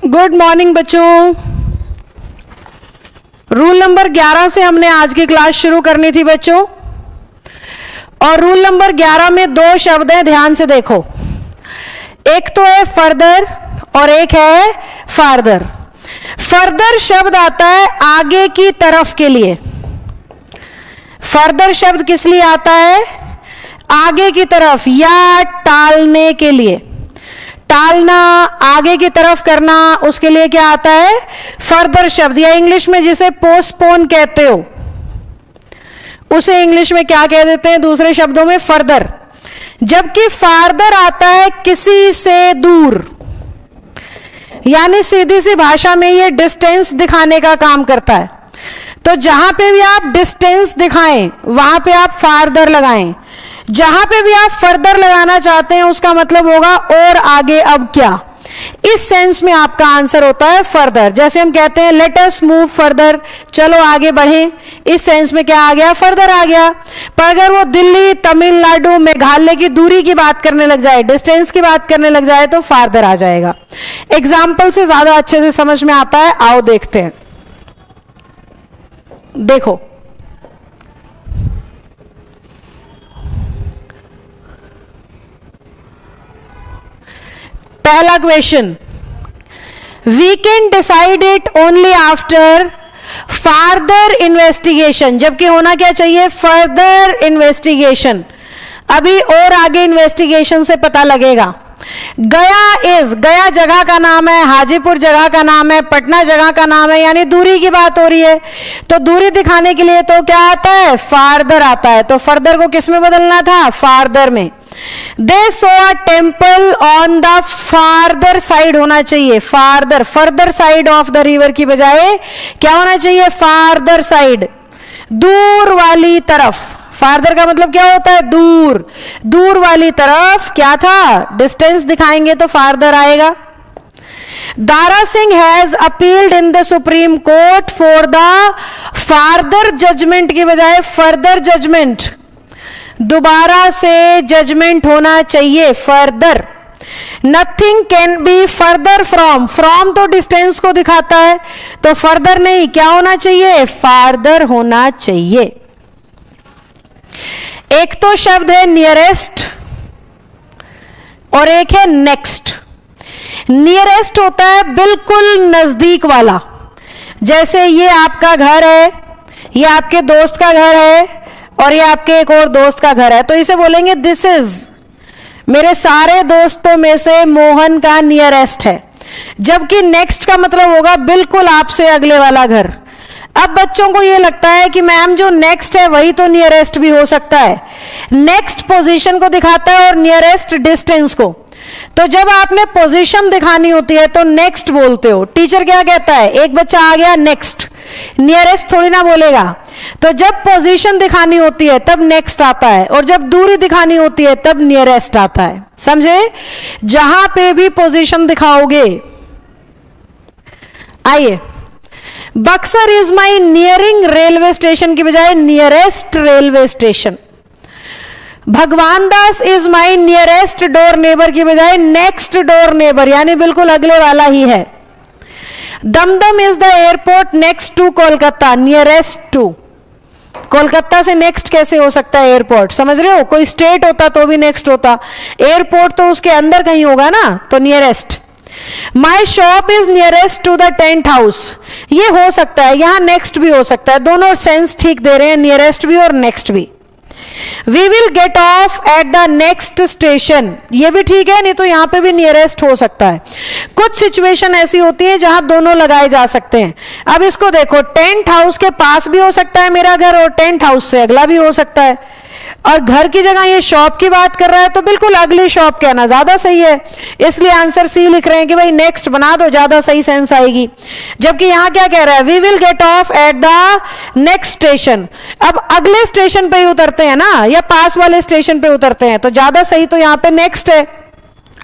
Good morning बच्चों। Rule number 11 से हमने आज की क्लास शुरू करनी थी बच्चों, और रूल नंबर 11 में दो शब्द हैं, ध्यान से देखो। एक तो है फर्दर और एक है फार्दर। फर्दर शब्द आता है आगे की तरफ के लिए। फर्दर शब्द किस लिए आता है? आगे की तरफ या टालने के लिए। टालना, आगे की तरफ करना, उसके लिए क्या आता है? फर्दर शब्द, या इंग्लिश में जिसे पोस्टपोन कहते हो उसे इंग्लिश में क्या कह देते हैं? दूसरे शब्दों में फर्दर। जबकि फार्दर आता है किसी से दूर, यानी सीधी सी भाषा में ये डिस्टेंस दिखाने का काम करता है। तो जहां पे भी आप डिस्टेंस दिखाएं वहां पे आप फार्दर लगाएं, जहां पे भी आप फर्दर लगाना चाहते हैं उसका मतलब होगा और आगे अब क्या। इस सेंस में आपका आंसर होता है फर्दर। जैसे हम कहते हैं लेट अस मूव फर्दर, चलो आगे बढ़ें, इस सेंस में क्या आ गया? फर्दर आ गया। पर अगर वो दिल्ली, तमिलनाडु, मेघालय की दूरी की बात करने लग जाए, डिस्टेंस की बात करने लग जाए तो फार्दर आ जाएगा। एग्जाम्पल से ज्यादा अच्छे से समझ में आता है, आओ देखते हैं। देखो, पहला question, we can decide it only after farther investigation. जबकि होना क्या चाहिए? Further investigation. अभी और आगे इन्वेस्टिगेशन से पता लगेगा। गया जगह का नाम है, हाजीपुर जगह का नाम है, पटना जगह का नाम है, यानी दूरी की बात हो रही है। तो दूरी दिखाने के लिए तो क्या आता है? फार्दर आता है। तो फर्दर को किस में बदलना था? फार्दर में। They saw a temple on the farther side होना चाहिए, farther, further side of the river की बजाय क्या होना चाहिए? फार्दर साइड, दूर वाली तरफ। फार्दर का मतलब क्या होता है? दूर, दूर वाली तरफ। क्या था? डिस्टेंस दिखाएंगे तो फार्दर आएगा। Dara Singh has appealed in the Supreme Court for the farther judgement की बजाय फर्दर जजमेंट, दोबारा से जजमेंट होना चाहिए, further. Nothing can be further from, from तो डिस्टेंस को दिखाता है, तो फर्दर नहीं, क्या होना चाहिए? फार्दर होना चाहिए। एक तो शब्द है नियरेस्ट और एक है नेक्स्ट। नियरेस्ट होता है बिल्कुल नजदीक वाला, जैसे ये आपका घर है, ये आपके दोस्त का घर है, और ये आपके एक और दोस्त का घर है, तो इसे बोलेंगे दिस इज, मेरे सारे दोस्तों में से मोहन का नियरेस्ट है। जबकि नेक्स्ट का मतलब होगा बिल्कुल आपसे अगले वाला घर। अब बच्चों को ये लगता है कि मैम जो नेक्स्ट है वही तो नियरेस्ट भी हो सकता है। नेक्स्ट पोजीशन को दिखाता है और नियरेस्ट डिस्टेंस को। तो जब आपने पोजीशन दिखानी होती है तो नेक्स्ट बोलते हो। टीचर क्या कहता है? एक बच्चा आ गया नेक्स्ट, नियरेस्ट थोड़ी ना बोलेगा। तो जब पोजीशन दिखानी होती है तब नेक्स्ट आता है, और जब दूरी दिखानी होती है तब नियरेस्ट आता है। समझे? जहां पे भी पोजीशन दिखाओगे। आइए, Buxar is my nearing railway station की बजाय nearest railway station. Bhagwan Das is my nearest door neighbour की बजाय नेक्स्ट डोर नेबर, यानी बिल्कुल अगले वाला ही है। Dum Dum is the airport next to Kolkata, nearest to. Kolkata से नेक्स्ट कैसे हो सकता है एयरपोर्ट? समझ रहे हो? कोई स्टेट होता तो भी नेक्स्ट होता, एयरपोर्ट तो उसके अंदर कहीं होगा ना, तो nearest. My shop is nearest to the tent house, ये हो सकता है, यहां नेक्स्ट भी हो सकता है। दोनों सेंस ठीक दे रहे हैं, नियरेस्ट भी और नेक्स्ट भी। We will get off at the next station, ये भी ठीक है, नहीं तो यहां पे भी नियरेस्ट हो सकता है। कुछ सिचुएशन ऐसी होती है जहां दोनों लगाए जा सकते हैं। अब इसको देखो, टेंट हाउस के पास भी हो सकता है मेरा घर और टेंट हाउस से अगला भी हो सकता है, और घर की जगह ये शॉप की बात कर रहा है तो बिल्कुल अगली शॉप कहना ज्यादा सही है। इसलिए आंसर सी लिख रहे हैं कि भाई नेक्स्ट बना दो, ज्यादा सही सेंस आएगी। जबकि यहां क्या कह रहा है? We will get off at the next station. अब अगले स्टेशन पे ही उतरते हैं ना, या पास वाले स्टेशन पे उतरते हैं, तो ज्यादा सही तो यहां पे नेक्स्ट है।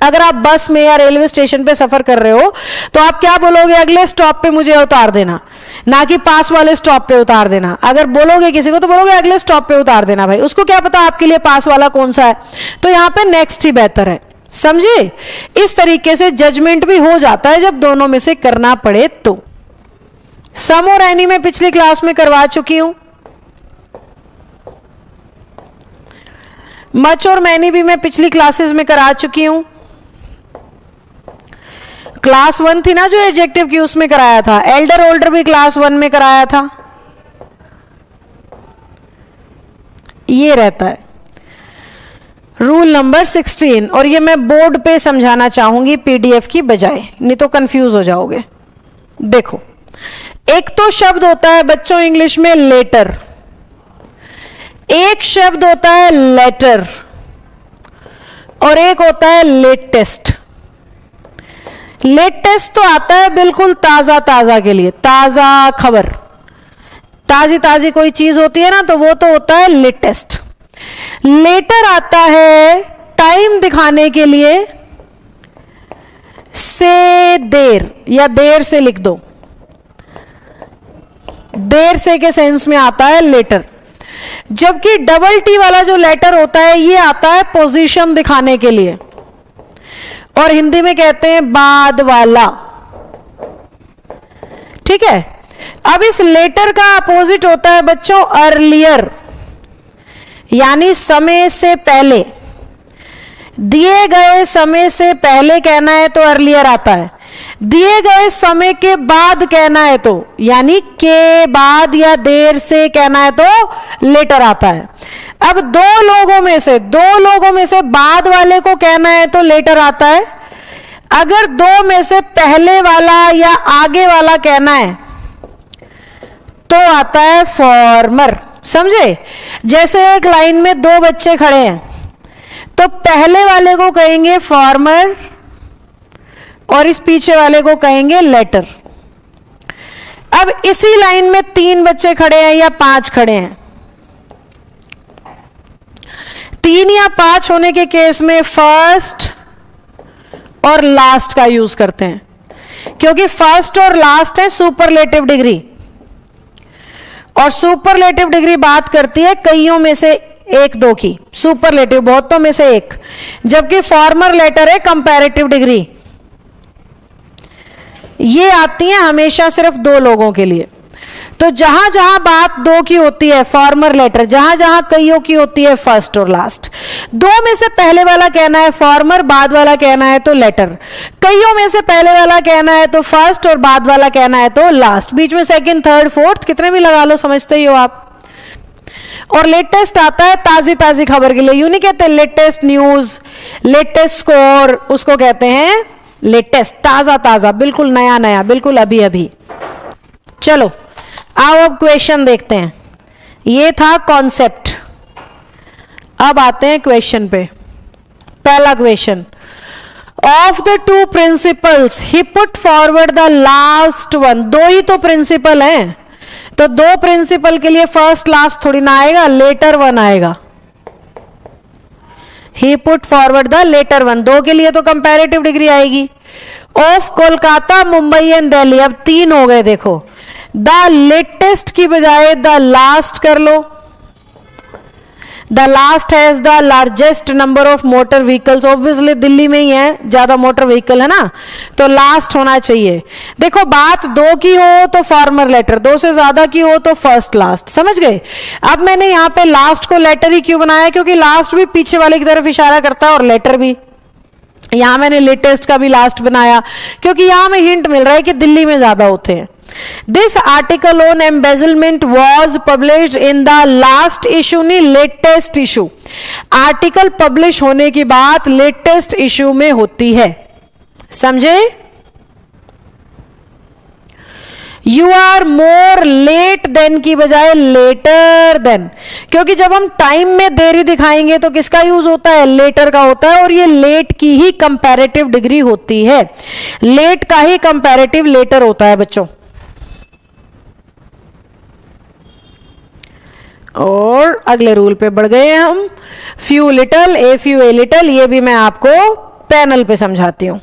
अगर आप बस में या रेलवे स्टेशन पे सफर कर रहे हो तो आप क्या बोलोगे? अगले स्टॉप पे मुझे उतार देना, ना कि पास वाले स्टॉप पे उतार देना। अगर बोलोगे किसी को तो बोलोगे अगले स्टॉप पे उतार देना। भाई उसको क्या पता आपके लिए पास वाला कौन सा है, तो यहां पे नेक्स्ट ही बेहतर है। समझे? इस तरीके से जजमेंट भी हो जाता है जब दोनों में से करना पड़े तो। सम और एनी में पिछली क्लास में करवा चुकी हूं, मच और मैनी भी मैं पिछली क्लासेस में करा चुकी हूं। क्लास 1 थी ना जो एडजेक्टिव की, उसमें कराया था। एल्डर ओल्डर भी क्लास 1 में कराया था। ये रहता है रूल नंबर 16, और ये मैं बोर्ड पे समझाना चाहूंगी पीडीएफ की बजाय, नहीं तो कंफ्यूज हो जाओगे। देखो, एक तो शब्द होता है बच्चों इंग्लिश में लेटर, एक शब्द होता है लेटर, और एक होता है लेटेस्ट। लेटेस्ट तो आता है बिल्कुल ताजा ताजा के लिए, ताजा खबर, ताजी ताजी कोई चीज होती है ना, तो वो तो होता है लेटेस्ट। लेटर आता है टाइम दिखाने के लिए, से देर, या देर से लिख दो, देर से के सेंस में आता है लेटर। जबकि डबल टी वाला जो लेटर होता है ये आता है पोजीशन दिखाने के लिए, और हिंदी में कहते हैं बाद वाला। ठीक है, अब इस लेटर का अपोजिट होता है बच्चों अर्लियर, यानी समय से पहले। दिए गए समय से पहले कहना है तो अर्लियर आता है, दिए गए समय के बाद कहना है तो, यानी के बाद या देर से कहना है तो लेटर आता है। अब दो लोगों में से बाद वाले को कहना है तो लेटर आता है। अगर दो में से पहले वाला या आगे वाला कहना है तो आता है फॉर्मर। समझे? जैसे एक लाइन में दो बच्चे खड़े हैं तो पहले वाले को कहेंगे फॉर्मर और इस पीछे वाले को कहेंगे लेटर। अब इसी लाइन में 3 बच्चे खड़े हैं या 5 खड़े हैं, 3 या 5 होने के केस में फर्स्ट और लास्ट का यूज करते हैं, क्योंकि फर्स्ट और लास्ट है सुपरलेटिव डिग्री, और सुपरलेटिव डिग्री बात करती है कईयों में से एक दो की, सुपरलेटिव बहुतों में से एक, जबकि फॉर्मर लेटर है कंपैरेटिव डिग्री। ये आती है हमेशा सिर्फ 2 लोगों के लिए। तो जहां जहां बात 2 की होती है फॉर्मर लेटर, जहां जहां कईयों की होती है फर्स्ट और लास्ट। 2 में से पहले वाला कहना है फॉर्मर, बाद वाला कहना है तो लेटर। कईयों में से पहले वाला कहना है तो फर्स्ट और बाद वाला कहना है तो लास्ट। बीच में सेकंड, थर्ड, फोर्थ कितने भी लगा लो, समझते ही हो आप। और लेटेस्ट आता है ताजी ताजी खबर के लिए। यूं नहीं कहते लेटेस्ट न्यूज, लेटेस्ट स्कोर, उसको कहते हैं लेटेस्ट, ताजा ताजा, बिल्कुल नया नया, बिल्कुल अभी अभी। चलो आओ अब क्वेश्चन देखते हैं। ये था कॉन्सेप्ट, अब आते हैं क्वेश्चन पे। पहला question, of the 2 principles he put forward the last one. 2 ही तो प्रिंसिपल हैं, तो 2 प्रिंसिपल के लिए फर्स्ट लास्ट थोड़ी ना आएगा, लेटर 1 आएगा। ही पुट फॉरवर्ड द लेटर 1, 2 के लिए तो कंपैरेटिव डिग्री आएगी। ऑफ कोलकाता, मुंबई एंड दिल्ली, अब 3 हो गए। देखो, द लेटेस्ट की बजाय द लास्ट कर लो। The last has the largest number of motor vehicles, obviously Delhi में ही है, ज्यादा मोटर व्हीकल है ना, तो लास्ट होना चाहिए। देखो, बात 2 की हो तो फॉर्मर लेटर, 2 से ज्यादा की हो तो फर्स्ट लास्ट। समझ गए? अब मैंने यहां पे लास्ट को लेटर ही क्यों बनाया, क्योंकि लास्ट भी पीछे वाले की तरफ इशारा करता है और लेटर भी। यहां मैंने लेटेस्ट का भी लास्ट बनाया क्योंकि यहां में हिंट मिल रहा है कि दिल्ली में ज्यादा होते हैं। This article on embezzlement was published in the last issue, नहीं latest issue। आर्टिकल पब्लिश होने की बात लेटेस्ट इशू में होती है। समझे? You are more late than की बजाय लेटर देन, क्योंकि जब हम टाइम में देरी दिखाएंगे तो किसका यूज होता है, लेटर का होता है, और ये लेट की ही कंपैरेटिव डिग्री होती है। लेट का ही कंपैरेटिव लेटर होता है बच्चों। और अगले रूल पे बढ़ गए हम। Few little, a few a little, ये भी मैं आपको पैनल पे समझाती हूं।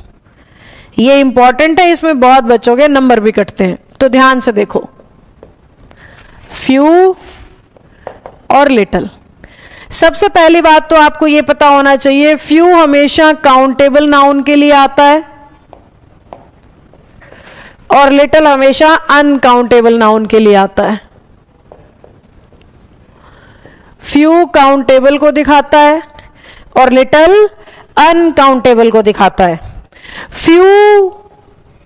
ये इंपॉर्टेंट है, इसमें बहुत बच्चों के नंबर भी कटते हैं, तो ध्यान से देखो। फ्यू और लिटल, सबसे पहली बात तो आपको यह पता होना चाहिए, फ्यू हमेशा काउंटेबल नाउन के लिए आता है और लिटिल हमेशा अनकाउंटेबल नाउन के लिए आता है। फ्यू काउंटेबल को दिखाता है और लिटिल अनकाउंटेबल को दिखाता है। फ्यू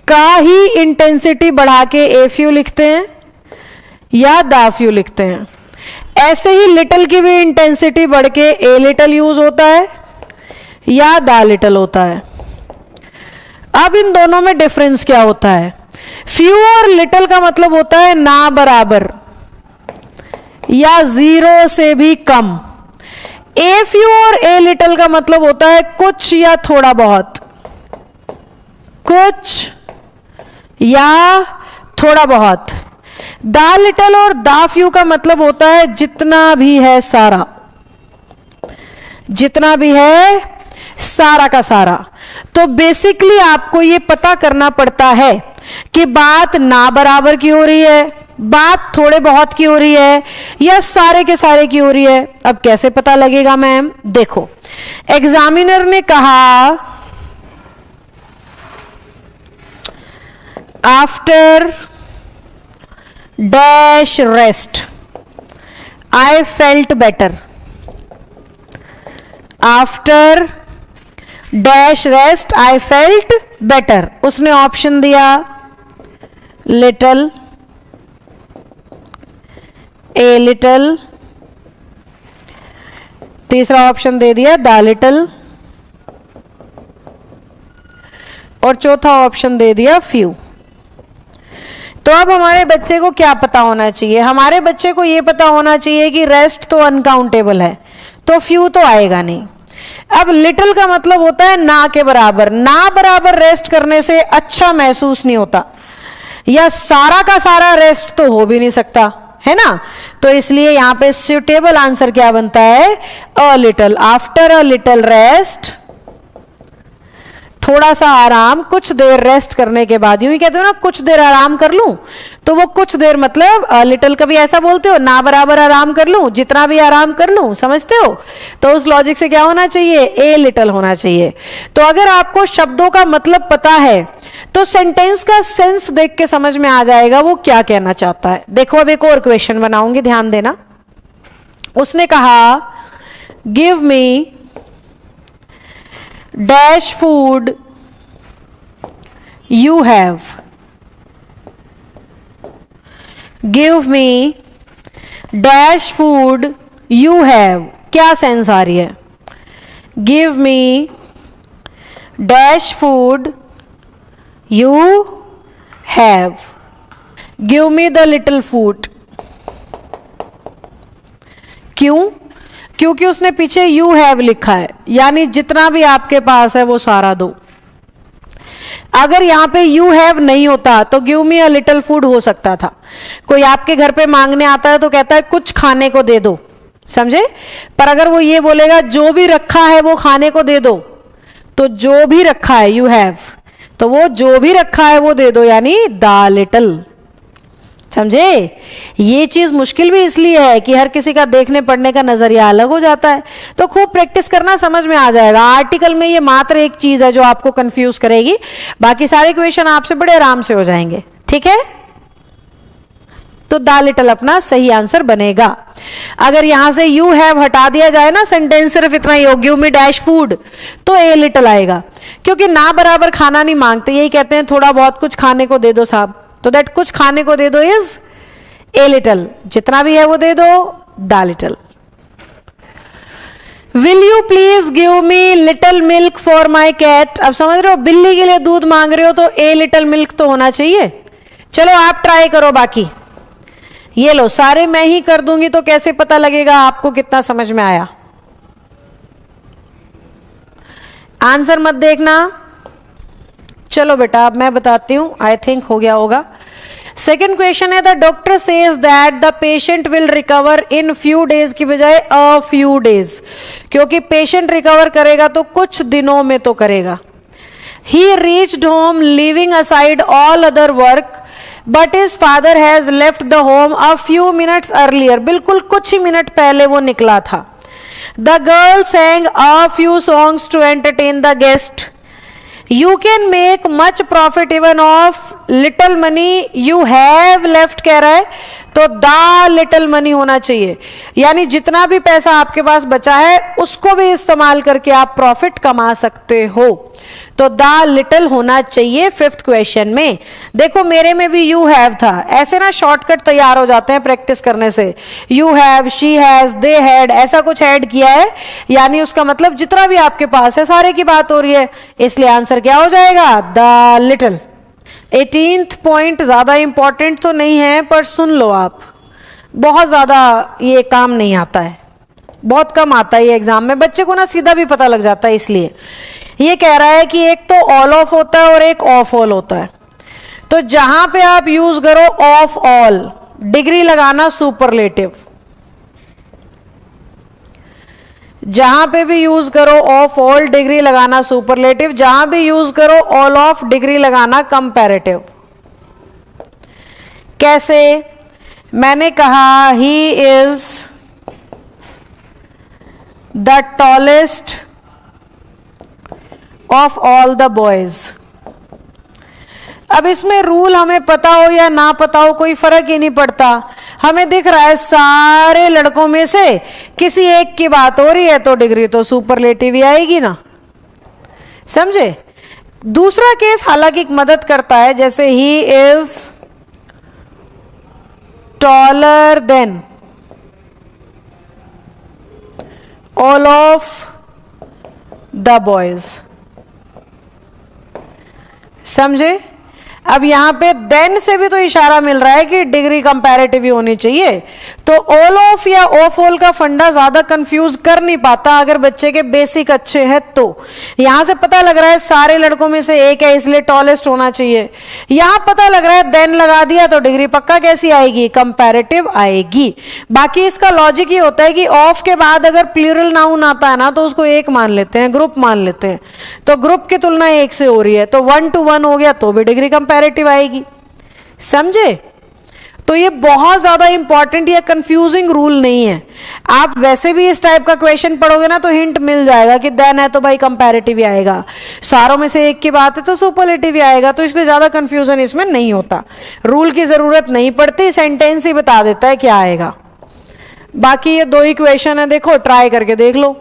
का ही इंटेंसिटी बढ़ा के ए फ्यू लिखते हैं या दा फ्यू लिखते हैं। ऐसे ही लिटिल की भी इंटेंसिटी बढ़ के ए लिटिल यूज होता है या दा लिटिल होता है। अब इन दोनों में डिफरेंस क्या होता है? फ्यू और लिटिल का मतलब होता है ना बराबर या जीरो से भी कम। ए फ्यू और ए लिटिल का मतलब होता है कुछ या थोड़ा बहुत, कुछ या थोड़ा बहुत। दा लिटिल और दा फ्यू का मतलब होता है जितना भी है सारा, जितना भी है सारा का सारा। तो बेसिकली आपको यह पता करना पड़ता है कि बात ना बराबर की हो रही है, बात थोड़े बहुत की हो रही है या सारे के सारे की हो रही है। अब कैसे पता लगेगा मैम? देखो, एग्जामिनर ने कहा after dash rest I felt better. After dash rest I felt better. उसने ऑप्शन दिया लिटिल, ए लिटिल, तीसरा ऑप्शन दे दिया दा लिटिल और चौथा ऑप्शन दे दिया फ्यू। तो अब हमारे बच्चे को क्या पता होना चाहिए? हमारे बच्चे को यह पता होना चाहिए कि रेस्ट तो अनकाउंटेबल है, तो फ्यू तो आएगा नहीं। अब लिटिल का मतलब होता है ना के बराबर। ना बराबर रेस्ट करने से अच्छा महसूस नहीं होता, या सारा का सारा रेस्ट तो हो भी नहीं सकता, है ना। तो इसलिए यहां पे सुटेबल आंसर क्या बनता है? A little. After a little rest, थोड़ा सा आराम, कुछ देर रेस्ट करने के बाद, यूं ही कहते हो ना कुछ देर आराम कर लूं, तो वो कुछ देर मतलब लिटिल कभी ऐसा बोलते हो, ना बराबर आराम कर लूं, जितना भी आराम कर लूं, समझते हो। तो उस लॉजिक से क्या होना चाहिए? ए लिटिल होना चाहिए। तो अगर आपको शब्दों का मतलब पता है तो सेंटेंस का सेंस देख के समझ में आ जाएगा वो क्या कहना चाहता है। देखो अब एक और क्वेश्चन बनाऊंगी, ध्यान देना। उसने कहा give me dash food you have. Give me dash food you have. क्या सेंस आ रही है? Give me dash food you have. Give me the little food. क्यों? क्योंकि उसने पीछे यू हैव लिखा है, यानी जितना भी आपके पास है वो सारा दो। अगर यहां पे यू हैव नहीं होता तो give me a little food हो सकता था। कोई आपके घर पे मांगने आता है तो कहता है कुछ खाने को दे दो, समझे। पर अगर वो ये बोलेगा जो भी रखा है वो खाने को दे दो, तो जो भी रखा है यू हैव, तो वो जो भी रखा है वो दे दो, यानी द लिटिल, समझे। ये चीज मुश्किल भी इसलिए है कि हर किसी का देखने पढ़ने का नजरिया अलग हो जाता है। तो खूब प्रैक्टिस करना, समझ में आ जाएगा। आर्टिकल में ये मात्र एक चीज है जो आपको कंफ्यूज करेगी, बाकी सारे क्वेश्चन आपसे बड़े आराम से हो जाएंगे, ठीक है। तो द लिटिल अपना सही आंसर बनेगा। अगर यहां से यू हैव हटा दिया जाए ना, सेंटेंस सिर्फ इतना ही हो, गिव मी डैश फूड, तो ए लिटिल आएगा। क्योंकि ना बराबर खाना नहीं मांगते, यही कहते हैं थोड़ा बहुत कुछ खाने को दे दो साहब, तो दैट कुछ खाने को दे दो इज ए लिटिल, जितना भी है वो दे दो the little. Will you please give me little milk for my cat. अब समझ रहे हो, बिल्ली के लिए दूध मांग रहे हो तो ए लिटिल मिल्क तो होना चाहिए। चलो आप ट्राई करो, बाकी ये लो सारे मैं ही कर दूंगी तो कैसे पता लगेगा आपको कितना समझ में आया। आंसर मत देखना। चलो बेटा अब मैं बताती हूं, आई थिंक हो गया होगा। सेकेंड क्वेश्चन है, the doctor says that the patient will recover in few days की बजाय अ फ्यू डेज, क्योंकि पेशेंट रिकवर करेगा तो कुछ दिनों में तो करेगा। ही reached home leaving aside all other work but his father has left the home a few minutes earlier. बिल्कुल कुछ ही मिनट पहले वो निकला था। The girl sang a few songs to entertain the guest. You can make much profit even of little money you have left कह रहा है, तो द लिटल मनी होना चाहिए, यानी जितना भी पैसा आपके पास बचा है उसको भी इस्तेमाल करके आप प्रॉफिट कमा सकते हो, तो द लिटल होना चाहिए फिफ्थ क्वेश्चन में। देखो मेरे में भी यू हैव था, ऐसे ना शॉर्टकट तैयार हो जाते हैं प्रैक्टिस करने से। You have, she has, they had, ऐसा कुछ ऐड किया है, यानी उसका मतलब जितना भी आपके पास है सारे की बात हो रही है, इसलिए आंसर क्या हो जाएगा, द लिटल। 18th पॉइंट ज्यादा इंपॉर्टेंट तो नहीं है, पर सुन लो आप, बहुत ज्यादा ये काम नहीं आता है, बहुत कम आता है ये एग्जाम में, बच्चे को ना सीधा भी पता लग जाता है। इसलिए ये कह रहा है कि एक तो ऑल ऑफ होता है और एक ऑफ ऑल होता है, तो जहां पे आप यूज करो ऑफ ऑल, डिग्री लगाना सुपरलेटिव, जहां पे भी यूज करो ऑफ ऑल डिग्री लगाना सुपरलेटिव, जहां भी यूज करो ऑल ऑफ डिग्री लगाना कंपैरेटिव। कैसे? मैंने कहा he is the tallest of all the boys. अब इसमें रूल हमें पता हो या ना पता हो कोई फर्क ही नहीं पड़ता, हमें दिख रहा है सारे लड़कों में से किसी एक की बात हो रही है तो डिग्री तो सुपरलेटिव ही आएगी ना, समझे। दूसरा केस हालांकि मदद करता है, जैसे he is taller than all of the boys, समझे। अब यहां पे देन से भी तो इशारा मिल रहा है कि डिग्री कंपैरेटिव ही होनी चाहिए, तो ऑल ऑफ या ऑफ ऑल का फंडा ज्यादा कंफ्यूज कर नहीं पाता अगर बच्चे के बेसिक अच्छे हैं। तो यहां से पता लग रहा है सारे लड़कों में से एक है इसलिए टॉलेस्ट होना चाहिए, यहां पता लग रहा है देन लगा दिया तो डिग्री पक्का कैसी आएगी, कंपैरेटिव आएगी। बाकी इसका लॉजिक ये होता है कि ऑफ के बाद अगर प्लूरल नाउन आता है ना तो उसको एक मान लेते हैं, ग्रुप मान लेते हैं, तो ग्रुप की तुलना एक से हो रही है तो 1 to 1 हो गया तो भी डिग्री कंपैरेटिव आएगी, समझे। तो ये बहुत ज्यादा इंपॉर्टेंट या कंफ्यूजिंग रूल नहीं है, आप वैसे भी इस टाइप का क्वेश्चन पढ़ोगे ना तो हिंट मिल जाएगा कि देन है तो भाई कंपैरेटिव ही आएगा, सारों में से एक की बात है तो सुपरलेटिव ही आएगा, तो इसलिए ज्यादा कंफ्यूजन इसमें नहीं होता, रूल की जरूरत नहीं पड़ती, सेंटेंस ही बता देता है क्या आएगा। बाकी ये दो ही क्वेश्चन है, देखो ट्राई करके देख लो।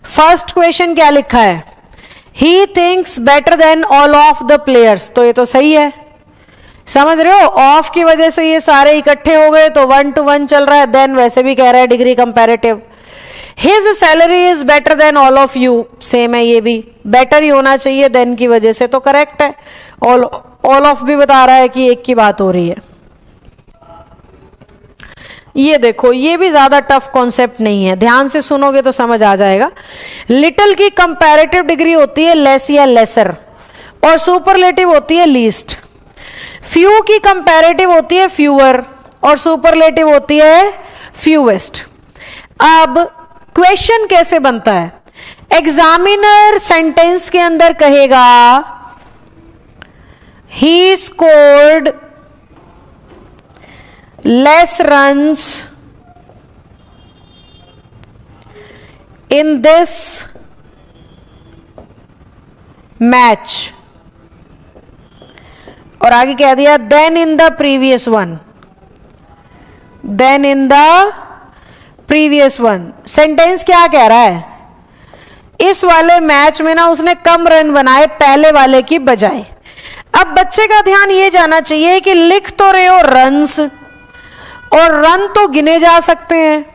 फर्स्ट क्वेश्चन क्या लिखा है, he thinks better than all of the players, तो ये तो सही है, समझ रहे हो। ऑफ की वजह से ये सारे इकट्ठे हो गए तो 1 to 1 चल रहा है, देन वैसे भी कह रहा है degree comparative. His salary is better than all of you, same है, ये भी बेटर ही होना चाहिए देन की वजह से, तो करेक्ट है। ऑल ऑफ भी बता रहा है कि एक की बात हो रही है। ये देखो ये भी ज्यादा टफ कॉन्सेप्ट नहीं है, ध्यान से सुनोगे तो समझ आ जाएगा। लिटिल की कंपैरेटिव डिग्री होती है लेस या लेसर, और सुपरलेटिव होती है लीस्ट। फ्यू की कंपैरेटिव होती है फ्यूअर, और सुपरलेटिव होती है फ्यूएस्ट। अब क्वेश्चन कैसे बनता है, एग्जामिनर सेंटेंस के अंदर कहेगा he scored less runs in this match, और आगे कह दिया than in the previous one, than in the previous one. Sentence क्या कह रहा है, इस वाले मैच में ना उसने कम रन बनाए पहले वाले की बजाय। अब बच्चे का ध्यान ये जाना चाहिए कि लिख तो रहे हो रन्स, और रन तो गिने जा सकते हैं,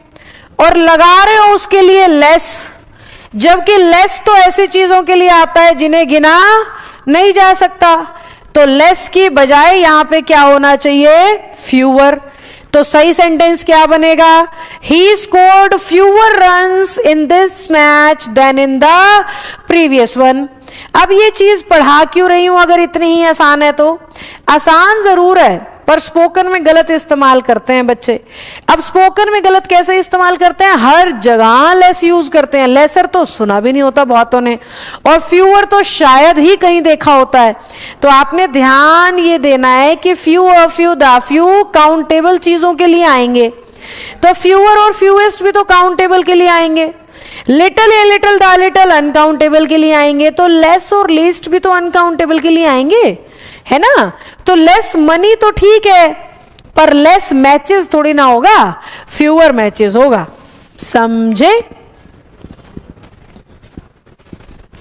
और लगा रहे हो उसके लिए लेस, जबकि लेस तो ऐसी चीजों के लिए आता है जिन्हें गिना नहीं जा सकता, तो लेस की बजाय यहां पे क्या होना चाहिए, फ्यूअर। तो सही सेंटेंस क्या बनेगा, he scored fewer runs in this match than in the previous one. अब ये चीज पढ़ा क्यों रही हूं अगर इतनी ही आसान है तो, आसान जरूर है पर स्पोकन में गलत इस्तेमाल करते हैं बच्चे। अब स्पोकन में गलत कैसे इस्तेमाल करते हैं, हर जगह लेस यूज करते हैं, लेसर तो सुना भी नहीं होता बहुतों ने, और फ्यूअर तो शायद ही कहीं देखा होता है। तो आपने ध्यान ये देना है कि फ्यू और फ्यू द फ्यू काउंटेबल चीजों के लिए आएंगे, तो फ्यूअर और फ्यूएस्ट भी तो काउंटेबल के लिए आएंगे। Little a little the little uncountable के लिए आएंगे, तो लेस और लीस्ट भी तो अनकाउंटेबल के लिए आएंगे, है ना। तो लेस मनी तो ठीक है, पर लेस मैचेस थोड़ी ना होगा, फ्यूअर मैचेस होगा, समझे।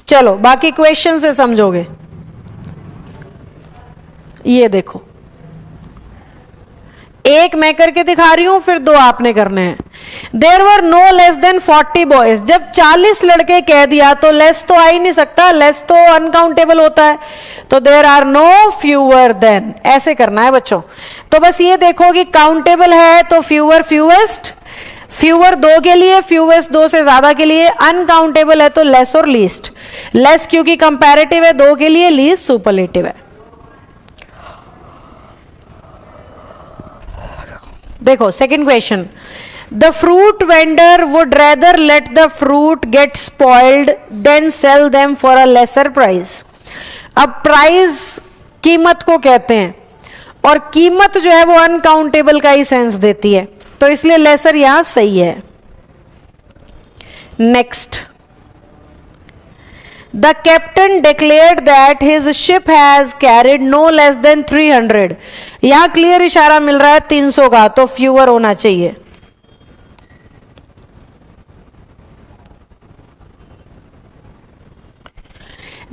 चलो बाकी क्वेश्चन से समझोगे। ये देखो, एक मैं करके दिखा रही हूं, फिर दो आपने करने हैं। There were no less than 40 boys. जब 40 लड़के कह दिया तो लेस तो आ ही नहीं सकता, लेस तो अनकाउंटेबल होता है, तो there are no fewer than, ऐसे करना है बच्चों। तो बस ये देखो कि काउंटेबल है तो फ्यूअर फ्यूएस्ट, फ्यूअर 2 के लिए, फ्यूएस्ट 2 से ज्यादा के लिए, अनकाउंटेबल है तो लेस और लीस्ट। लेस क्योंकि कंपैरेटिव है 2 के लिए, लीस्ट सुपरलेटिव है। देखो second question, the fruit vendor would rather let the fruit get spoiled than sell them for a lesser price. अब प्राइस कीमत को कहते हैं, और कीमत जो है वो अनकाउंटेबल का ही सेंस देती है, तो इसलिए लेसर यहां सही है। Next, the captain declared that his ship has carried no less than 300। यहां क्लियर इशारा मिल रहा है 300 का, तो फ्यूअर होना चाहिए।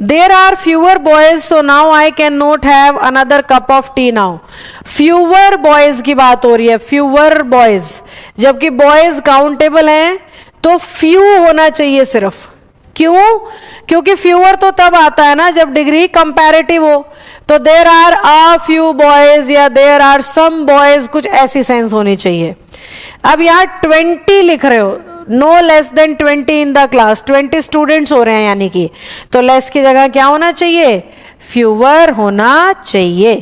There are fewer boys, so now I can not have another cup of tea now. Fewer boys की बात हो रही है, फ्यूअर बॉयज, जबकि बॉयज काउंटेबल हैं, तो फ्यू होना चाहिए सिर्फ। क्यों? क्योंकि फ्यूअर तो तब आता है ना जब डिग्री कंपैरेटिव हो, तो there are a few boys या देर आर सम बॉयज, कुछ ऐसी सेंस होनी चाहिए। अब यहां 20 लिख रहे हो, no less than 20 in the class, 20 students हो रहे हैं यानी कि, तो लेस की जगह क्या होना चाहिए? फ्यूअर होना चाहिए,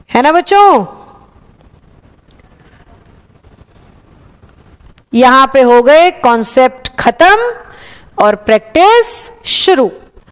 है ना बच्चों। यहां पे हो गए कॉन्सेप्ट खत्म और प्रैक्टिस शुरू।